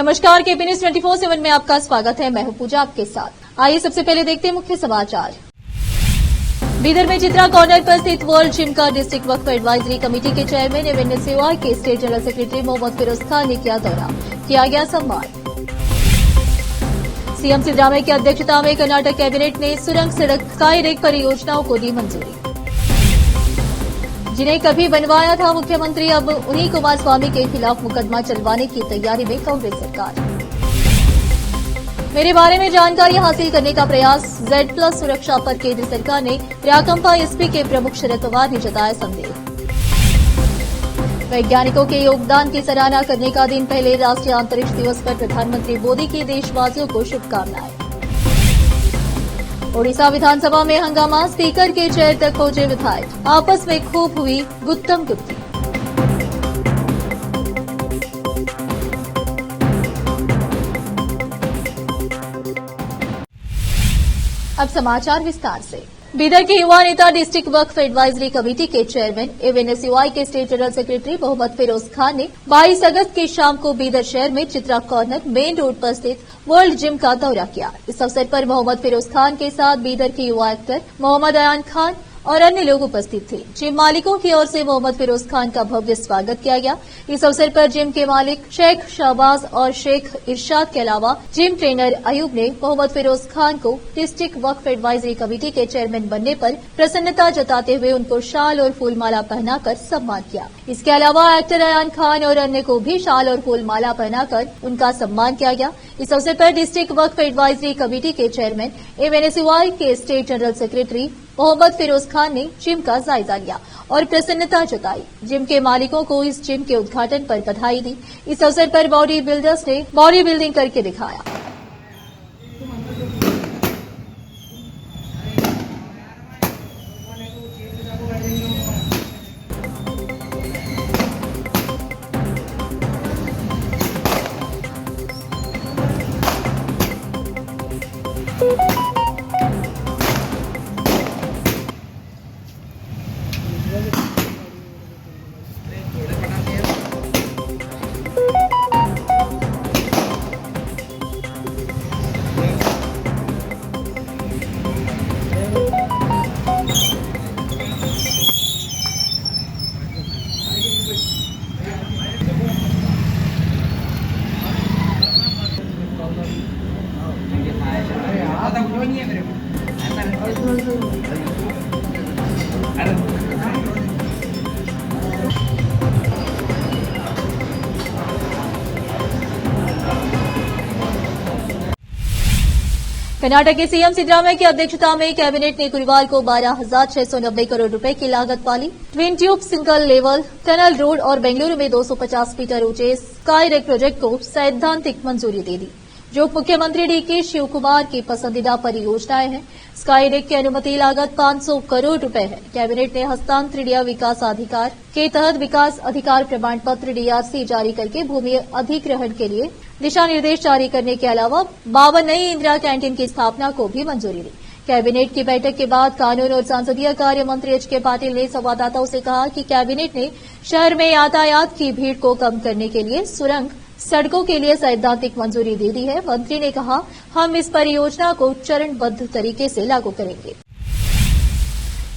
नमस्कार, KP news 24/7 में आपका स्वागत है। मैं हूं पूजा आपके साथ। आइए सबसे पहले देखते हैं मुख्य समाचार। बीदर में चित्रा कॉर्नर पर स्थित वर्ल्ड जिम का डिस्ट्रिक्ट वक्फ एडवाइजरी कमेटी के चेयरमैन एवं एनएसयूआई के state general secretary Mohammed Firoz Khan ने किया दौरा, किया गया सम्मान। सीएम सिद्धरामैया की अध्यक्षता में कर्नाटक कैबिनेट ने सुरंग सड़क स्काई रेक परियोजनाओं को दी मंजूरी। जिन्हें कभी बनवाया था मुख्यमंत्री, अब उन्हीं कुमारस्वामी के खिलाफ मुकदमा चलवाने की तैयारी में कांग्रेस सरकार। मेरे बारे में जानकारी हासिल करने का प्रयास, Z+ सुरक्षा पर केंद्र सरकार ने राकंपा एसपी के प्रमुख शरद पवार ने जताया संदेह। वैज्ञानिकों के योगदान की सराहना करने का दिन, पहले राष्ट्रीय अंतरिक्ष दिवस पर प्रधानमंत्री मोदी की देशवासियों को शुभकामनाएं। ओडिशा विधानसभा में हंगामा, स्पीकर के चेयर तक पहुंचे विधायक, आपस में खूब हुई गुत्तम गुत्ती। अब समाचार विस्तार से। बीदर के युवा नेता डिस्ट्रिक्ट वक्फ एडवाइजरी कमेटी के चेयरमैन एवं एनएसयूआई के state general secretary Mohammed Firoz Khan ने 22 अगस्त की शाम को बीदर शहर में चित्रा कॉर्नर मेन रोड पर स्थित वर्ल्ड जिम का दौरा किया। इस अवसर पर मोहम्मद फिरोज खान के साथ बीदर के युवा एक्टर मोहम्मद अयान खान और अन्य लोग उपस्थित थे। जिम मालिकों की ओर से मोहम्मद फिरोज खान का भव्य स्वागत किया गया। इस अवसर पर जिम के मालिक शेख शाहबाज और शेख इरशाद के अलावा जिम ट्रेनर अयूब ने मोहम्मद फिरोज खान को डिस्ट्रिक्ट वक्फ एडवाइजरी कमेटी के चेयरमैन बनने पर प्रसन्नता जताते हुए उनको शाल और फूलमाला पहनाकर सम्मान किया। इसके अलावा एक्टर अयान खान और अन्य को भी शाल और फूलमाला पहनाकर उनका सम्मान किया गया। इस अवसर पर डिस्ट्रिक्ट वक्फ एडवाइजरी कमेटी के चेयरमैन एवं एनएसयूआई के state general secretary Mohammed Firoz Khan ने जिम का जायजा लिया और प्रसन्नता जताई। जिम के मालिकों को इस जिम के उद्घाटन पर बधाई दी। इस अवसर पर बॉडी बिल्डर्स ने बॉडी बिल्डिंग करके दिखाया। कर्नाटक के सीएम सिद्धरामैया की अध्यक्षता में कैबिनेट ने गुरुवार को 12,690 करोड़ रुपए की लागत वाली twin tube single level tunnel road और बेंगलुरु में 250 मीटर ऊंचे स्काई रेक प्रोजेक्ट को सैद्धांतिक मंजूरी दे दी, जो मुख्यमंत्री डीके शिवकुमार की पसंदीदा परियोजनाएं हैं। स्काई रेक की अनुमति लागत 500 करोड़ रुपए है। कैबिनेट ने हस्तांतरणीय विकास अधिकार के तहत विकास अधिकार प्रमाण पत्र DRC जारी करके भूमि अधिग्रहण के लिए दिशा निर्देश जारी करने के अलावा 52 नई इंदिरा कैंटीन की स्थापना को भी मंजूरी दी। कैबिनेट की बैठक के बाद कानून और संसदीय कार्य मंत्री एच के पाटिल ने संवाददाताओं से कहा कि कैबिनेट ने शहर में यातायात की भीड़ को कम करने के लिए सुरंग सड़कों के लिए सैद्धांतिक मंजूरी दे दी है। मंत्री ने कहा, हम इस परियोजना को चरणबद्ध तरीके से लागू करेंगे।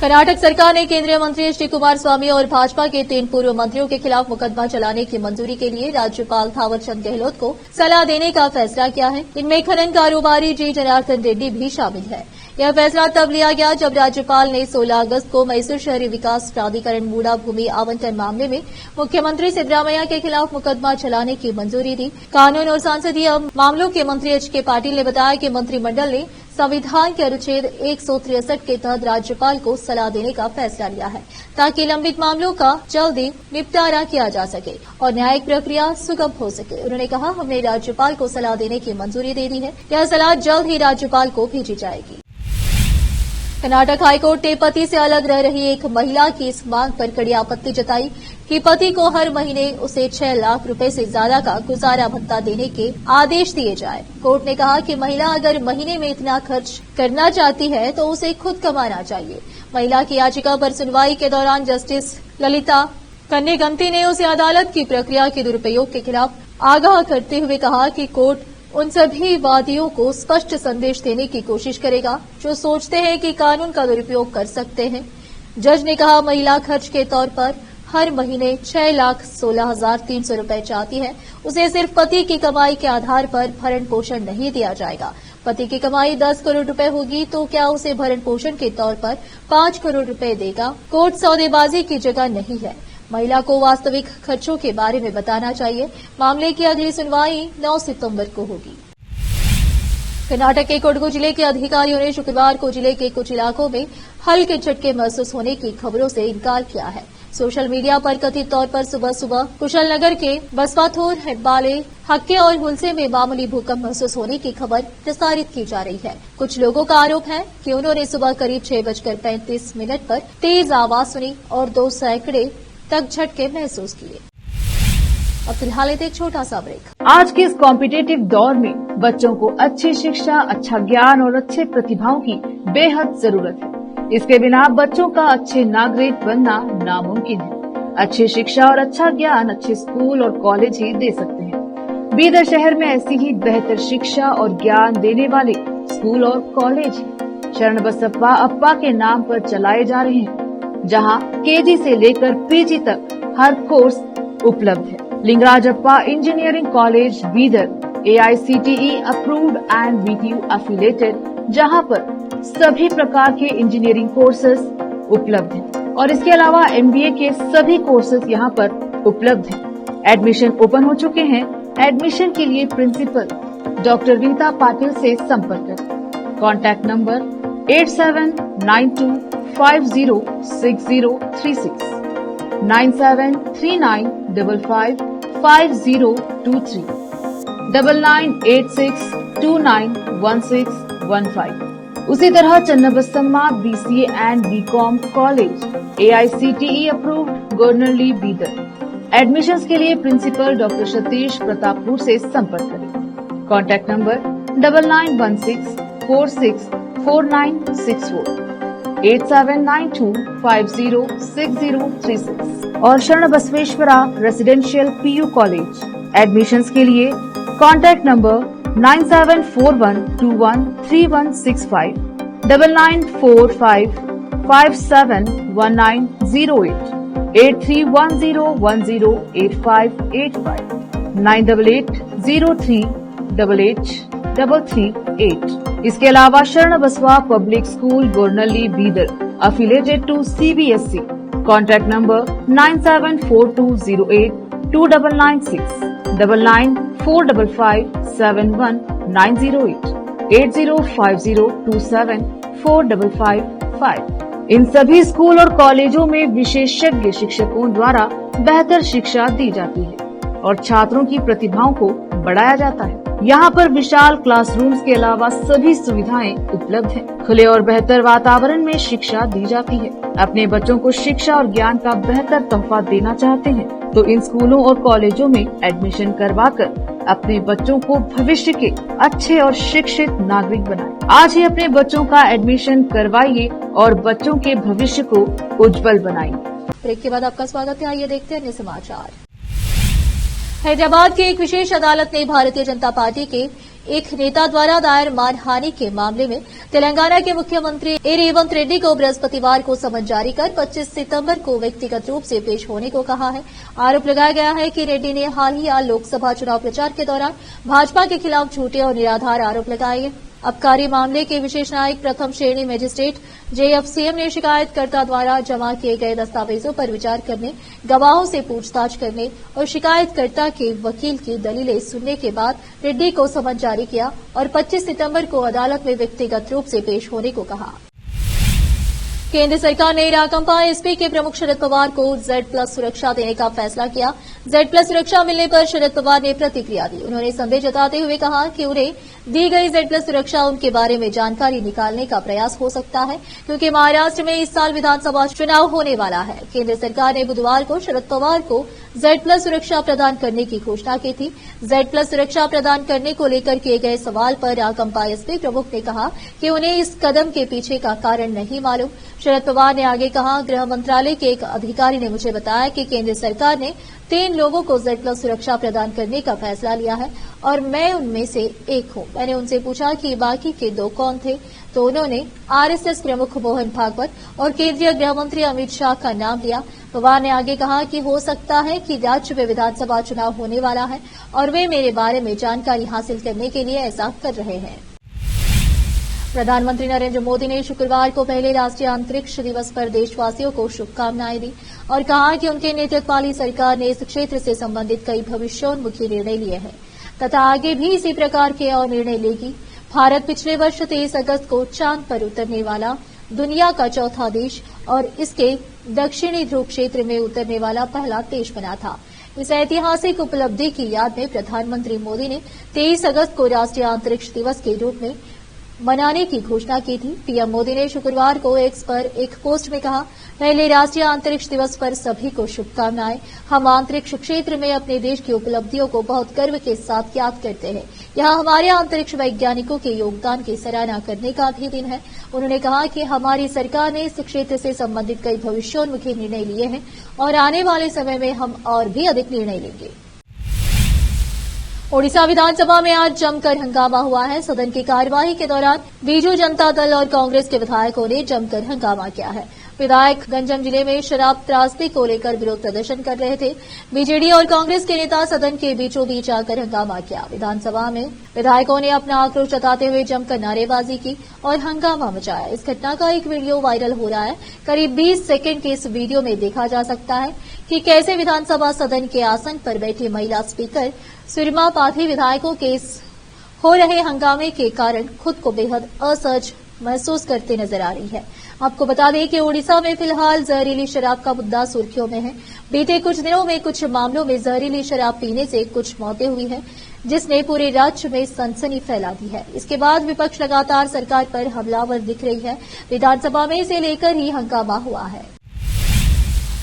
कर्नाटक सरकार ने केंद्रीय मंत्री एच डी कुमारस्वामी और भाजपा के 3 पूर्व मंत्रियों के खिलाफ मुकदमा चलाने की मंजूरी के लिए राज्यपाल थावरचंद गहलोत को सलाह देने का फैसला किया है। इनमें खनन कारोबारी जी जनार्दन रेड्डी भी शामिल है। यह फैसला तब लिया गया जब राज्यपाल ने 16 अगस्त को मैसूर शहरी विकास प्राधिकरण मूडा भूमि आवंटन मामले में मुख्यमंत्री सिद्धरामैया के खिलाफ मुकदमा चलाने की मंजूरी दी। कानून और संसदीय मामलों के मंत्री एच के पाटिल ने बताया कि मंत्रिमंडल ने संविधान के अनुच्छेद 163 के तहत राज्यपाल को सलाह देने का फैसला लिया है, ताकि लंबित मामलों का जल्दी निपटारा किया जा सके और न्यायिक प्रक्रिया सुगम हो सके। उन्होंने कहा, हमने राज्यपाल को सलाह देने की मंजूरी दे दी है। यह सलाह जल्द ही राज्यपाल को भेजी जाएगी। कर्नाटक हाईकोर्ट ने पति से अलग रह रही एक महिला की इस मांग पर कड़ी आपत्ति जताई कि पति को हर महीने उसे 6 लाख रुपए से ज्यादा का गुजारा भत्ता देने के आदेश दिए जाए। कोर्ट ने कहा कि महिला अगर महीने में इतना खर्च करना चाहती है तो उसे खुद कमाना चाहिए। महिला की याचिका पर सुनवाई के दौरान जस्टिस ललिता कन्नेगंती ने उसे अदालत की प्रक्रिया के दुरुपयोग के खिलाफ आगाह करते हुए कहा कि कोर्ट उन सभी वादियों को स्पष्ट संदेश देने की कोशिश करेगा जो सोचते हैं कि कानून का दुरुपयोग कर सकते हैं। जज ने कहा, महिला खर्च के तौर पर हर महीने 6,16,300 रुपए चाहती है। उसे सिर्फ पति की कमाई के आधार पर भरण पोषण नहीं दिया जाएगा। पति की कमाई 10 करोड़ रुपए होगी तो क्या उसे भरण पोषण के तौर पर 5 करोड़ रुपए देगा? कोर्ट सौदेबाजी की जगह नहीं है। महिला को वास्तविक खर्चों के बारे में बताना चाहिए। मामले की अगली सुनवाई 9 सितंबर को होगी। कर्नाटक के कोडगु जिले के अधिकारियों ने शुक्रवार को जिले के कुछ इलाकों में हल्के झटके महसूस होने की खबरों से इनकार किया है। सोशल मीडिया पर कथित तौर पर सुबह सुबह कुशलनगर के बसवाथोर, हेब्बाले, हक्के और हुलसे में मामूली भूकंप महसूस होने की खबर प्रसारित की जा रही है। कुछ लोगों का आरोप है कि उन्होंने सुबह करीब 6:35 पर तेज आवाज सुनी और 2 सैकड़े तक झटके महसूस किए। अब फिलहाल एक छोटा सा ब्रेक। आज के इस कॉम्पिटिटिव दौर में बच्चों को अच्छी शिक्षा, अच्छा ज्ञान और अच्छे प्रतिभाओं की बेहद जरूरत है। इसके बिना बच्चों का अच्छे नागरिक बनना नामुमकिन है। अच्छी शिक्षा और अच्छा ज्ञान अच्छे स्कूल और कॉलेज ही दे सकते हैं। बीदर शहर में ऐसी ही बेहतर शिक्षा और ज्ञान देने वाले स्कूल और कॉलेज शरण बसप्पा अप्पा के नाम पर चलाए जा रहे हैं, जहां केजी से लेकर पीजी तक हर कोर्स उपलब्ध है। Lingaraj Appa engineering college Bidar AICTE approved and VTU affiliated, जहां पर सभी प्रकार के इंजीनियरिंग कोर्सेज उपलब्ध हैं और इसके अलावा MBA के सभी कोर्सेज यहां पर उपलब्ध हैं। एडमिशन ओपन हो चुके हैं। एडमिशन के लिए प्रिंसिपल डॉक्टर रीता पाटिल से संपर्क करें। Contact number 8792506036, 9739555023, 9986291615। उसी तरह Channabasamma BCA and BCom college AICTE approved Gornalli Bidar. Admissions के लिए प्रिंसिपल डॉक्टर सतीश प्रतापपुर से संपर्क करें। कॉन्टैक्ट नंबर 9916464964, 8792506036 और शरण Basaveshwara residential PU college. Admissions के लिए कॉन्टैक्ट नंबर 9741213165, 9945571908, 8310108585, 9880388838। इसके अलावा Sharan Basava public school Gornalli Bidar affiliated to CBSE। Contact number 9742082996, 9945571908, 8050274555। इन सभी स्कूल और कॉलेजों में विशेषज्ञ शिक्षकों द्वारा बेहतर शिक्षा दी जाती है और छात्रों की प्रतिभाओं को बढ़ाया जाता है। यहाँ पर विशाल क्लासरूम्स के अलावा सभी सुविधाएं उपलब्ध हैं। खुले और बेहतर वातावरण में शिक्षा दी जाती है। अपने बच्चों को शिक्षा और ज्ञान का बेहतर तोहफा देना चाहते हैं तो इन स्कूलों और कॉलेजों में एडमिशन करवाकर अपने बच्चों को भविष्य के अच्छे और शिक्षित नागरिक बनाएं। आज ही अपने बच्चों का एडमिशन करवाइए और बच्चों के भविष्य को उज्जवल बनाइए। ब्रेक के बाद आपका स्वागत है। आइए देखते हैं अन्य समाचार। हैदराबाद की एक विशेष अदालत ने भारतीय जनता पार्टी के एक नेता द्वारा दायर मानहानि के मामले में तेलंगाना के मुख्यमंत्री ए रेवंत रेड्डी को बृहस्पतिवार को समन जारी कर 25 सितंबर को व्यक्तिगत रूप से पेश होने को कहा है। आरोप लगाया गया है कि रेड्डी ने हाल ही लोकसभा चुनाव प्रचार के दौरान भाजपा के खिलाफ झूठे और निराधार आरोप लगाए। आबकारी मामले के विशेष न्यायिक प्रथम श्रेणी मजिस्ट्रेट JFCM ने शिकायतकर्ता द्वारा जमा किए गए दस्तावेजों पर विचार करने, गवाहों से पूछताछ करने और शिकायतकर्ता के वकील की दलीलें सुनने के बाद रेड्डी को समन जारी किया और 25 सितंबर को अदालत में व्यक्तिगत रूप से पेश होने को कहा। केंद्र सरकार ने राकंपा एसपी के प्रमुख शरद पवार को Z+ सुरक्षा देने का फैसला किया। Z+ सुरक्षा मिलने पर शरद पवार ने प्रतिक्रिया दी। उन्होंने संदेह जताते हुए कहा कि उन्हें दी गई Z+ सुरक्षा उनके बारे में जानकारी निकालने का प्रयास हो सकता है, क्योंकि महाराष्ट्र में इस साल विधानसभा चुनाव होने वाला है। केंद्र सरकार ने बुधवार को शरद पवार को Z+ सुरक्षा प्रदान करने की घोषणा की थी। Z+ सुरक्षा प्रदान करने को लेकर किए गए सवाल पर राकंपा एसपी प्रमुख ने कहा कि उन्हें इस कदम के पीछे का कारण नहीं मालूम। शरद पवार ने आगे कहा, गृह मंत्रालय के एक अधिकारी ने मुझे बताया कि केंद्र सरकार ने 3 लोगों को Z+ सुरक्षा प्रदान करने का फैसला लिया है और मैं उनमें से एक हूं। मैंने उनसे पूछा कि बाकी के 2 कौन थे, तो उन्होंने RSS प्रमुख मोहन भागवत और केंद्रीय गृह मंत्री अमित शाह का नाम लिया। पवार ने आगे कहा कि हो सकता है कि राज्य में विधानसभा चुनाव होने वाला है और वे मेरे बारे में जानकारी हासिल करने के लिए ऐसा कर रहे हैं। प्रधानमंत्री नरेंद्र मोदी ने शुक्रवार को पहले राष्ट्रीय अंतरिक्ष दिवस पर देशवासियों को शुभकामनाएं दी और कहा कि उनके नेतृत्व वाली सरकार ने इस क्षेत्र से संबंधित कई भविष्योन्मुखी निर्णय लिए हैं तथा आगे भी इसी प्रकार के और निर्णय लेगी। भारत पिछले वर्ष 23 अगस्त को चांद पर उतरने वाला दुनिया का चौथा देश और इसके दक्षिणी ध्रुव क्षेत्र में उतरने वाला पहला देश बना था। इस ऐतिहासिक उपलब्धि की याद में प्रधानमंत्री मोदी ने 23 अगस्त को राष्ट्रीय अंतरिक्ष दिवस के रूप में मनाने की घोषणा की थी। पीएम मोदी ने शुक्रवार को एक्स पर एक पोस्ट में कहा, पहले राष्ट्रीय अंतरिक्ष दिवस पर सभी को शुभकामनाएं। हम अंतरिक्ष क्षेत्र में अपने देश की उपलब्धियों को बहुत गर्व के साथ याद करते हैं। यह हमारे अंतरिक्ष वैज्ञानिकों के योगदान की सराहना करने का भी दिन है। उन्होंने कहा कि हमारी सरकार ने इस क्षेत्र से संबंधित कई भविष्योन्मुखी निर्णय लिए हैं और आने वाले समय में हम और भी अधिक निर्णय लेंगे। ओडिशा विधानसभा में आज जमकर हंगामा हुआ है। सदन की कार्यवाही के दौरान बीजू जनता दल और कांग्रेस के विधायकों ने जमकर हंगामा किया है। विधायक गंजम जिले में शराब त्रासदी को लेकर विरोध प्रदर्शन कर रहे थे। बीजेडी और कांग्रेस के नेता सदन के बीचों बीच आकर हंगामा किया। विधानसभा में विधायकों ने अपना आक्रोश जताते हुए जमकर नारेबाजी की और हंगामा मचाया। इस घटना का एक वीडियो वायरल हो रहा है। करीब 20 सेकंड के इस वीडियो में देखा जा सकता है कि कैसे विधानसभा सदन के आसन पर बैठी महिला स्पीकर सुरमा पाठी विधायकों के इस हो रहे हंगामे के कारण खुद को बेहद असहज महसूस करते नजर आ रही है। आपको बता दें कि ओडिशा में फिलहाल जहरीली शराब का मुद्दा सुर्खियों में है। बीते कुछ दिनों में कुछ मामलों में जहरीली शराब पीने से कुछ मौतें हुई हैं, जिसने पूरे राज्य में सनसनी फैला दी है। इसके बाद विपक्ष लगातार सरकार पर हमलावर दिख रही है। विधानसभा में इसे लेकर ही हंगामा हुआ है।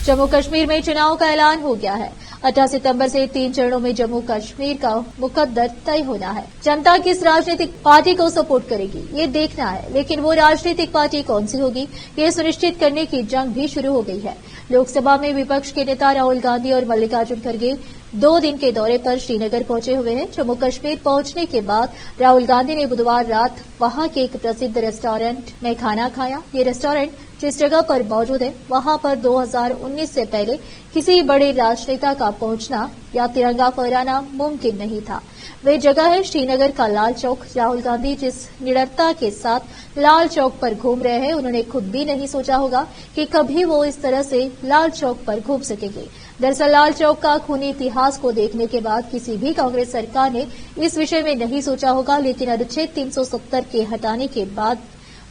जम्मू कश्मीर में चुनाव का ऐलान हो गया है। 18 सितंबर से 3 चरणों में जम्मू कश्मीर का मुकद्दर तय होना है। जनता किस राजनीतिक पार्टी को सपोर्ट करेगी, ये देखना है, लेकिन वो राजनीतिक पार्टी कौन सी होगी, ये सुनिश्चित करने की जंग भी शुरू हो गई है। लोकसभा में विपक्ष के नेता राहुल गांधी और मल्लिकार्जुन खड़गे 2 दिन के दौरे पर श्रीनगर पहुंचे हुए हैं। जम्मू कश्मीर पहुंचने के बाद राहुल गांधी ने बुधवार रात वहां के एक प्रसिद्ध रेस्टोरेंट में खाना खाया। ये रेस्टोरेंट जिस जगह पर मौजूद है, वहां पर 2019 से पहले किसी बड़े राजनेता का पहुंचना या तिरंगा फहराना मुमकिन नहीं था। वे जगह है श्रीनगर का लाल चौक। राहुल गांधी जिस निडरता के साथ लाल चौक पर घूम रहे हैं, उन्होंने खुद भी नहीं सोचा होगा कि कभी वो इस तरह से लाल चौक पर घूम सकेंगे। दरअसल लाल चौक का खूनी इतिहास को देखने के बाद किसी भी कांग्रेस सरकार ने इस विषय में नहीं सोचा होगा, लेकिन अनुच्छेद 370 के हटाने के बाद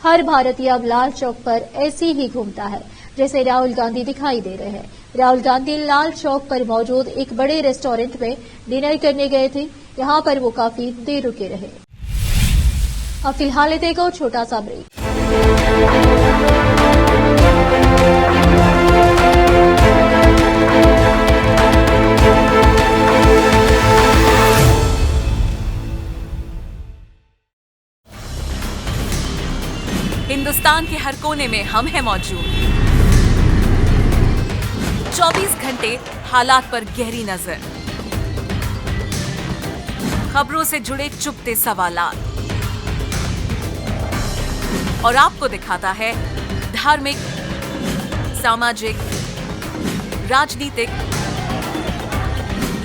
हर भारतीय अब लाल चौक पर ऐसे ही घूमता है जैसे राहुल गांधी दिखाई दे रहे हैं। राहुल गांधी लाल चौक पर मौजूद एक बड़े रेस्टोरेंट में डिनर करने गए थे। यहां पर वो काफी देर रुके रहे। अब फिलहाल लेते एक और छोटा सा ब्रेक। हिंदुस्तान के हर कोने में हम हैं मौजूद। 24 घंटे हालात पर गहरी नजर, खबरों से जुड़े चुपते सवालात और आपको दिखाता है धार्मिक, सामाजिक, राजनीतिक,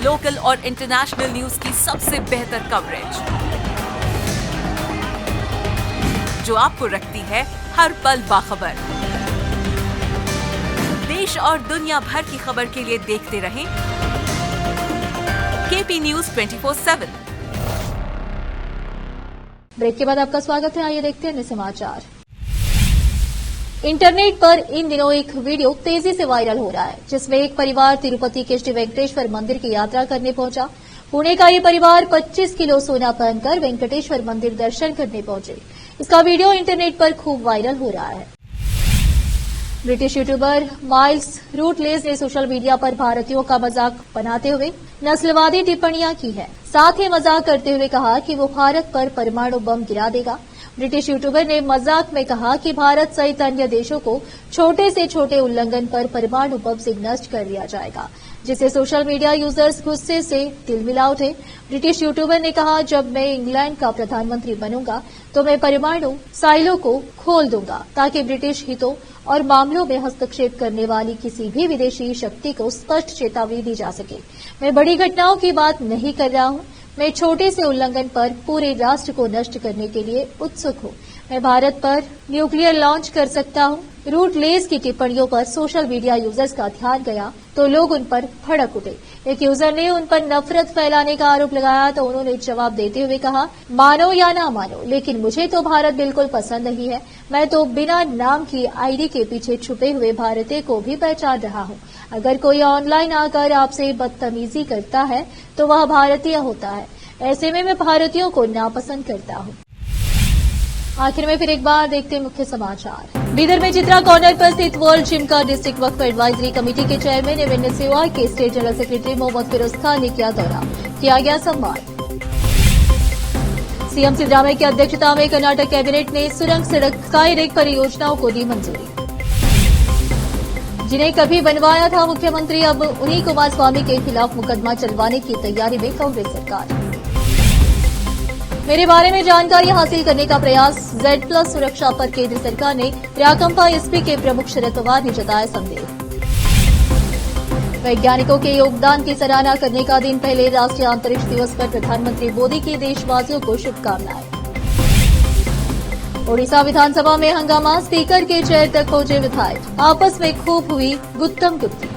लोकल और इंटरनेशनल न्यूज की सबसे बेहतर कवरेज, जो आपको रखती है हर पल बाखबर। देश और दुनिया भर की खबर के लिए देखते रहें केपी न्यूज 24/7। ब्रेक के बाद आपका स्वागत है। आइए देखते हैं अन्य समाचार। इंटरनेट पर इन दिनों एक वीडियो तेजी से वायरल हो रहा है, जिसमें एक परिवार तिरुपति के श्री वेंकटेश्वर मंदिर की यात्रा करने पहुंचा। पुणे का ये परिवार 25 किलो सोना पहनकर वेंकटेश्वर मंदिर दर्शन करने पहुंचे। इसका वीडियो इंटरनेट पर खूब वायरल हो रहा है। ब्रिटिश यूट्यूबर माइल्स रूटलेस ने सोशल मीडिया पर भारतीयों का मजाक बनाते हुए नस्लवादी टिप्पणियां की है। साथ ही मजाक करते हुए कहा कि वो भारत पर परमाणु बम गिरा देगा। ब्रिटिश यूट्यूबर ने मजाक में कहा कि भारत सहित अन्य देशों को छोटे से छोटे उल्लंघन पर परमाणु बम से नष्ट कर दिया जाएगा। जिसे सोशल मीडिया यूजर्स गुस्से से तिलमिला उठे। ब्रिटिश यूट्यूबर ने कहा, जब मैं इंग्लैंड का प्रधानमंत्री बनूंगा तो मैं परमाणु साइलो को खोल दूंगा ताकि ब्रिटिश हितों और मामलों में हस्तक्षेप करने वाली किसी भी विदेशी शक्ति को स्पष्ट चेतावनी दी जा सके। मैं बड़ी घटनाओं की बात नहीं कर रहा हूं। मैं छोटे से उल्लंघन पर पूरे राष्ट्र को नष्ट करने के लिए उत्सुक हूं। मैं भारत पर न्यूक्लियर लॉन्च कर सकता हूं। रूटलेस की टिप्पणियों पर सोशल मीडिया यूजर्स का ध्यान गया तो लोग उन पर भड़क उठे। एक यूजर ने उन पर नफरत फैलाने का आरोप लगाया तो उन्होंने जवाब देते हुए कहा, मानो या ना मानो, लेकिन मुझे तो भारत बिल्कुल पसंद नहीं है। मैं तो बिना नाम की आईडी के पीछे छुपे हुए भारतीय को भी पहचान रहा हूं। अगर कोई ऑनलाइन आकर आपसे बदतमीजी करता है तो वह भारतीय होता है। ऐसे में मैं भारतीयों को नापसंद करता हूं। आखिर में फिर एक बार देखते हैं मुख्य समाचार। बीदर में चित्रा कॉर्नर पर स्थित वर्ल्ड जिम का डिस्ट्रिक्ट वक्फ एडवाइजरी कमेटी के चेयरमैन एवं सेवा के state general secretary Mohammed Firoz Khan ने किया दौरा, किया गया सम्मान। सीएम सिद्धरामैया की अध्यक्षता में कर्नाटक कैबिनेट ने सुरंग सड़क स्काई रेक परियोजनाओं को दी मंजूरी। जिन्हें कभी बनवाया था मुख्यमंत्री, अब उन्हीं कुमारस्वामी के खिलाफ मुकदमा चलवाने की तैयारी में कांग्रेस सरकार। मेरे बारे में जानकारी हासिल करने का प्रयास, Z+ सुरक्षा पर केंद्र सरकार ने राकंपा एसपी के प्रमुख शरद पवार ने जताया संदेह। वैज्ञानिकों के योगदान की सराहना करने का दिन, पहले राष्ट्रीय अंतरिक्ष दिवस पर प्रधानमंत्री मोदी की देशवासियों को शुभकामनाएं। ओडिशा विधानसभा में हंगामा, स्पीकर के चेयर तक पहुंचे विधायक, आपस में खूब हुई गुत्तम गुत्ती।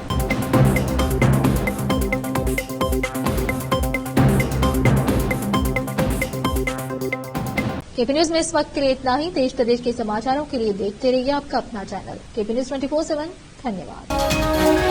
केपी न्यूज में इस वक्त के लिए इतना ही। देश प्रदेश के समाचारों के लिए देखते रहिए आपका अपना चैनल केपी न्यूज 24/7। धन्यवाद।